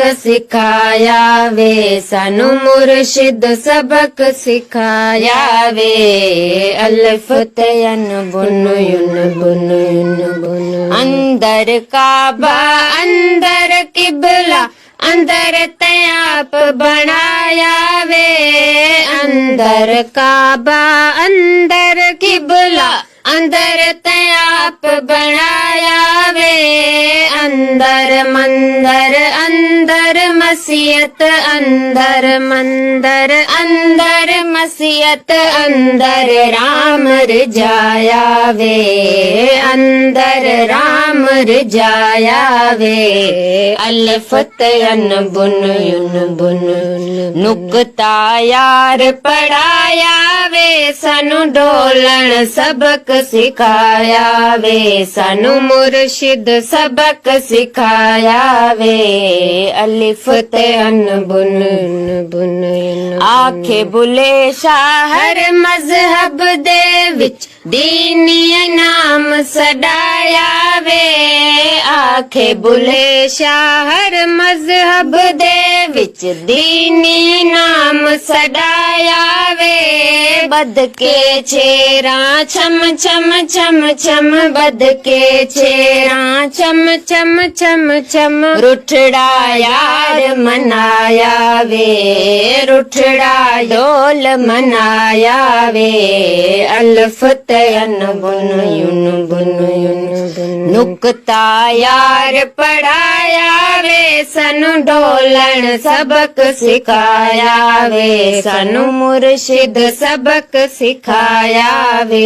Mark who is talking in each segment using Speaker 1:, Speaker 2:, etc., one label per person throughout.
Speaker 1: सिखाया वे सानू मुर्शिद सबक सिखाया वे अलिफ ते अन बुन युन बुन युन बुन अंदर काबा अंदर किबला अंदर तयाप बनाया वे अंदर काबा अंदर किबला अंदर तयाप बनाया वे अंदर मंदर अंदर मसीयत अंदर मंदर अंदर मसीयत अंदर राम रजाया वे अंदर राम रजाया वे अलिफ ते अन बुन युन बुन नुक्ता यार पढ़ाया वे सानू डोलन सबक सिखाया वे सानू मुर्शिद सबक सिखाया वे अलिफ ते अन बुन बुन आखे बुले शाह हर मजहब दे विच दीनी नाम सडाया वे आखे बुले शाह हर मजहब दे विच दीनी नाम सडाया वे बद के छेरा छम छम छम छम बद के छेरा छम छम छम छम रुठड़ा यार मनाया वे रुठड़ा ढोल मनाया वे अलिफ ते अन बुन युन बुन युन नुक्ता यार पढ़ाया वे सानू ढोलन सबक सिखाया वे सानू मुर्शिद सबक सिखाया वे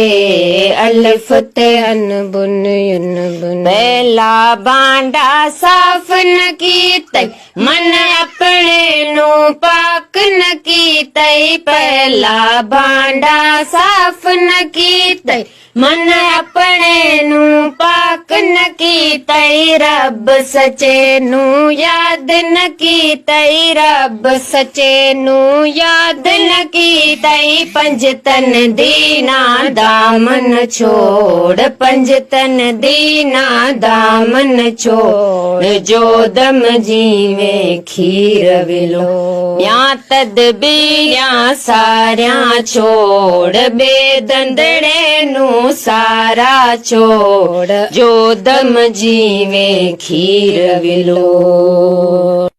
Speaker 1: अलिफ ते अन बुन युन बुन पहला बांडा साफ न कीते मन अपने नू पाक न कीते पहला बांडा साफ न कीते मन अपने नू पाक न कीते रब सचे नू याद न कीते रब सचे नू याद न कीते पंज तन दीना दामन छोड़ पंज तन दीना दामन छोड़ जो दम जीवे खीर विलो या तदबीरियां सारियां छोड़ बेदंदड़े नू सारा छोड़ जो दम जीवे खीर विलो।